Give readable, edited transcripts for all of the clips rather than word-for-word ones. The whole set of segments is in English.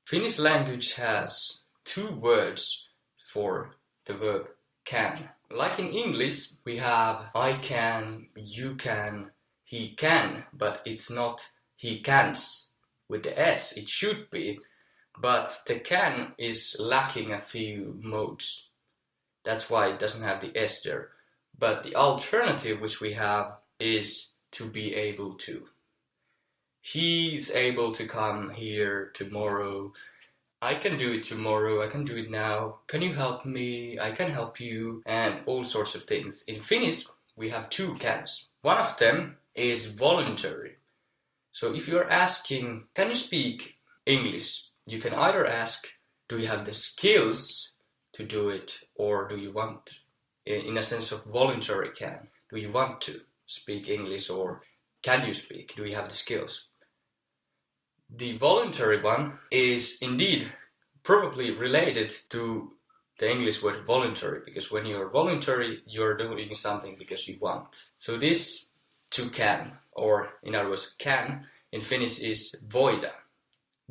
Finnish language has two words for the verb can. Like in English, we have I can, you can, he can, but it's not he cans with the S. It should be, but the can is lacking a few modes. That's why it doesn't have the S there. But the alternative which we have is to be able to. He's able to come here tomorrow. I can do it tomorrow, I can do it now. Can you help me? I can help you. And all sorts of things. In Finnish, we have two cans. One of them is voluntary. So if you're asking, can you speak English? You can either ask, do you have the skills to do it? Or do you want, in a sense of voluntary can, do you want to speak English? Or can you speak? Do you have the skills? The voluntary one is indeed probably related to the English word voluntary, because when you're voluntary, you're doing something because you want. So this to can, or in other words, can, in Finnish is voida.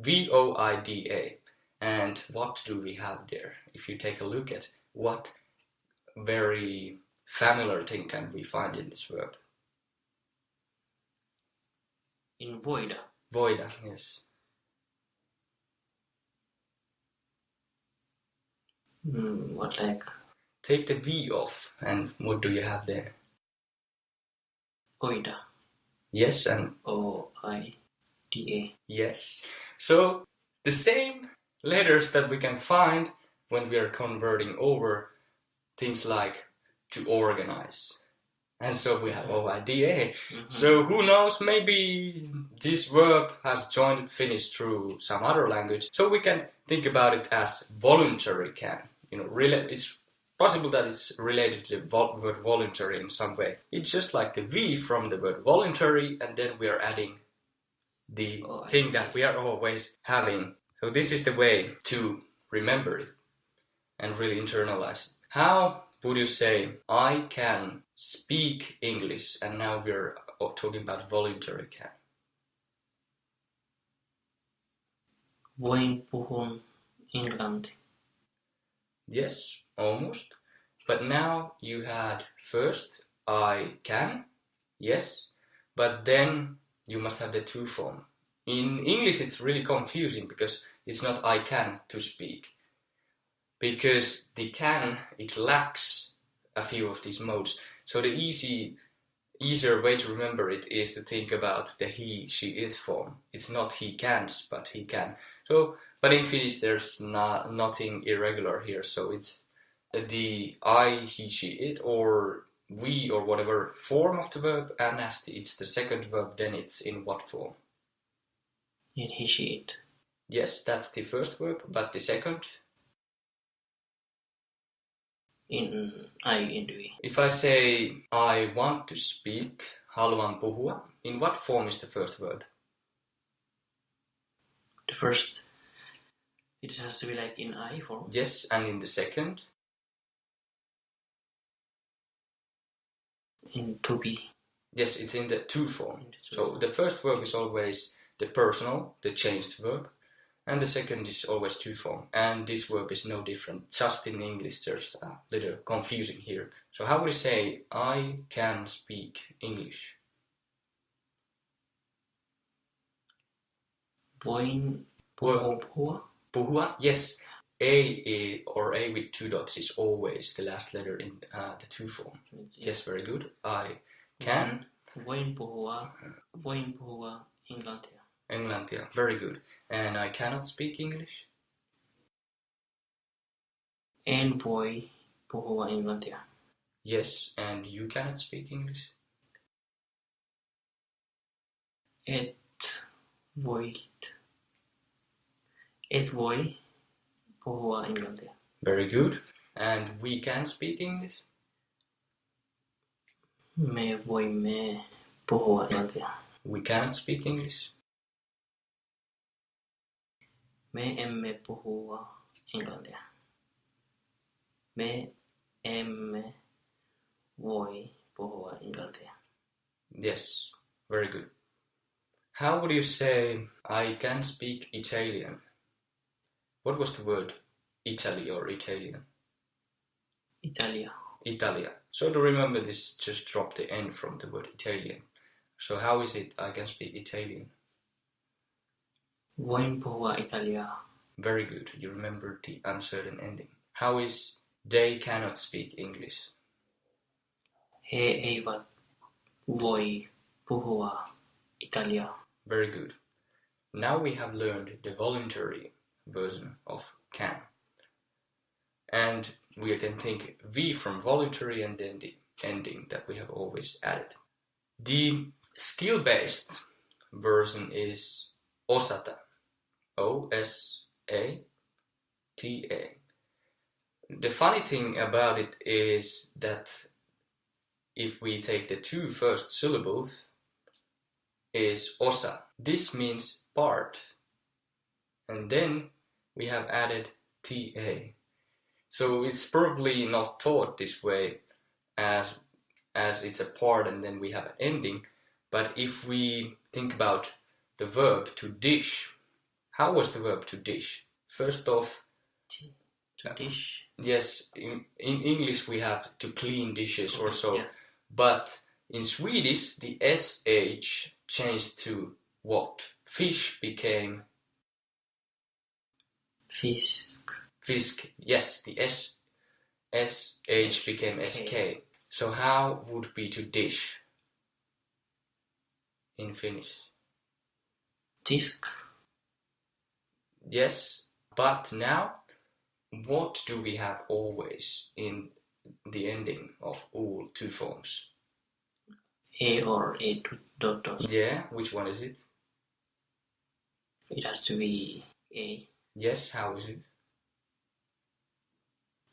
V-O-I-D-A. And what do we have there? If you take a look at what very familiar thing can we find in this verb? In voida. Voida, yes. What like? Take the V off, and what do you have there? Oida. Yes, and O-I-D-A. yes. So the same letters that we can find when we are converting over things like to organize. And so we have O-I-D-A. So who knows, maybe this verb has joined Finnish through some other language. So we can think about it as voluntary can. It's possible that it's related to the word voluntary in some way. It's just like the V from the word voluntary, and then we are adding the thing that we are always having. So this is the way to remember it and really internalize it. How would you say, I can speak English, and now we're talking about voluntary can? Voin puhua englanti. Yes, almost. But now you had first, I can, yes, but then you must have the to form. In English it's really confusing because it's not I can to speak. Because the can, it lacks a few of these modes. So the easier way to remember it is to think about the he, she, it form. It's not he cans, but he can. But in Finnish there's nothing irregular here, so it's the I, he, she, it, or we, or whatever form of the verb, and as it's the second verb, then it's in what form? In he, she, it. Yes, that's the first verb, but the second? In I, in we. If I say, I want to speak, haluan puhua, in what form is the first verb? The first, it has to be like in I form. Yes, and in the second? In to be. Yes, it's in the to form. So the first verb is always the personal, the changed verb, and the second is always to form. And this verb is no different. Just in English there's a little confusing here. So how would you say, I can speak English? Voin puhua. Puhua, yes. A or A with two dots is always the last letter in the to form. Yes, very good. I can. Voin puhua englantia. Englantia, very good. And I cannot speak English? En voi puhua englantia. Yes, and you cannot speak English? Et voi puhua englantia. Very good. And we can speak English? Me voimme puhua englantia. We cannot speak English? Me emme puhua englantia. Me emme voi puhua englantia. Yes, very good. How would you say, I can speak Italian? What was the word Italy or Italian? Italia. Italia. So to remember this, just drop the N from the word Italian. So how is it I can speak Italian? Voin puhua Italia. Very good. You remembered the uncertain ending. How is they cannot speak English? He eivät voi puhua Italia. Very good. Now we have learned the voluntary version of can. And we can think V from voluntary and then the ending that we have always added. The skill-based version is osata. O-S-A-T-A. The funny thing about it is that if we take the two first syllables, is osa. This means part. And then we have added ta. So it's probably not thought this way as it's a part and then we have an ending. But if we think about the verb to dish, how was the verb to dish? First off, to dish. Yes, in English we have to clean dishes or so. Yeah. But in Swedish, the SH changed to what? Fish became Fisk. fisk. Yes, the SH became SK. So how would be to dish in Finnish? Disk. Yes, but now what do we have always in the ending of all two forms? A or A dot dot. Yeah, which one is it? It has to be A. Yes, how is it?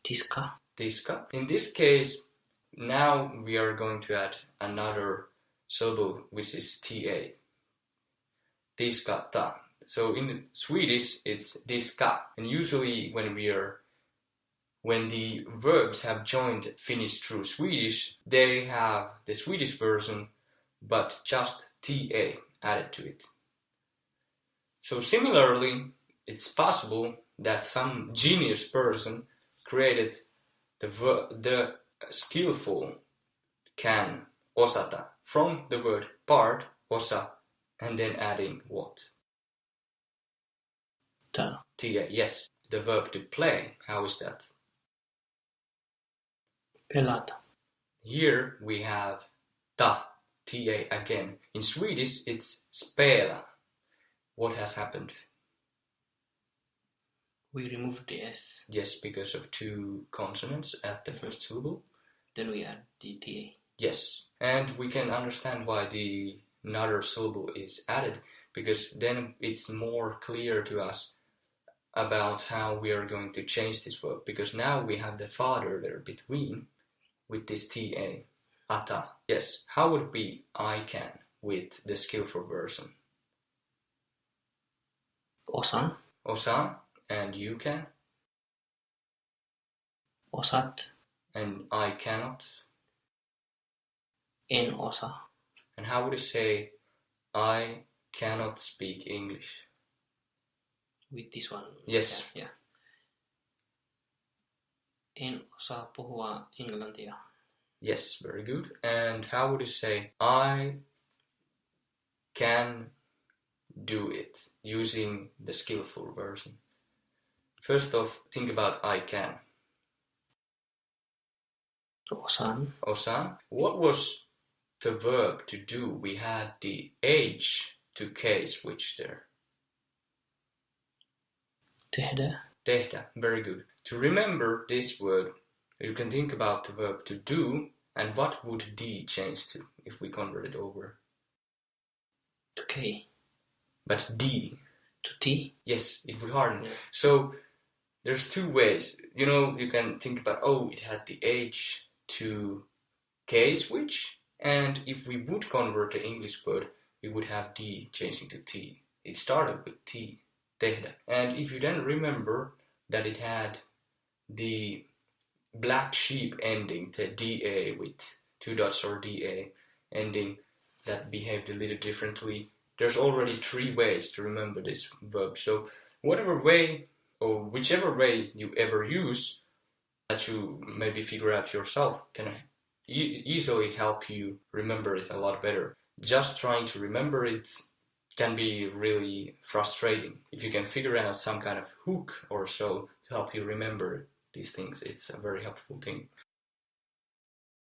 Tiska. Tiska. In this case, now we are going to add another syllable, which is ta. Tiskata. So in Swedish, it's tiska. And usually when the verbs have joined Finnish through Swedish, they have the Swedish version, but just ta added to it. So similarly, it's possible that some genius person created the skillful can osata from the word part, osa, and then adding what? Ta. Ta, yes. The verb to play, how is that? Pelata. Here we have ta again. In Swedish it's spela. What has happened? We removed the S. Yes, because of two consonants at the first syllable. Then we add the TA. Yes, and we can understand why the another syllable is added, because then it's more clear to us about how we are going to change this verb, because now we have the father there between with this ta, ata. Yes, how would it be I can with the skillful version? Osan. Osan, and you can, Osat. and I cannot. En osa. And how would you say I cannot speak English? With this one. Yes. Yeah. En osaa puhua englantia. Yes, very good. And how would you say I can do it using the skillful version? First off, think about I can. Osaan. Osan. What was the verb to do? We had the H to K switch there. Tehdä. Tehdä. Very good. To remember this word, you can think about the verb to do, and what would D change to if we convert it over? To K. But D. To T. Yes, it would harden. Yeah. So there's two ways. You can think about, it had the H to K switch, and if we would convert the English word, we would have D changing to T. It started with T, tehdä. And if you then remember that it had the black sheep ending, the DA with two dots or DA ending that behaved a little differently, there's already three ways to remember this verb. So whatever way or whichever way you ever use that you maybe figure out yourself can easily help you remember it a lot better. Just trying to remember it can be really frustrating. If you can figure out some kind of hook or so to help you remember these things, it's a very helpful thing.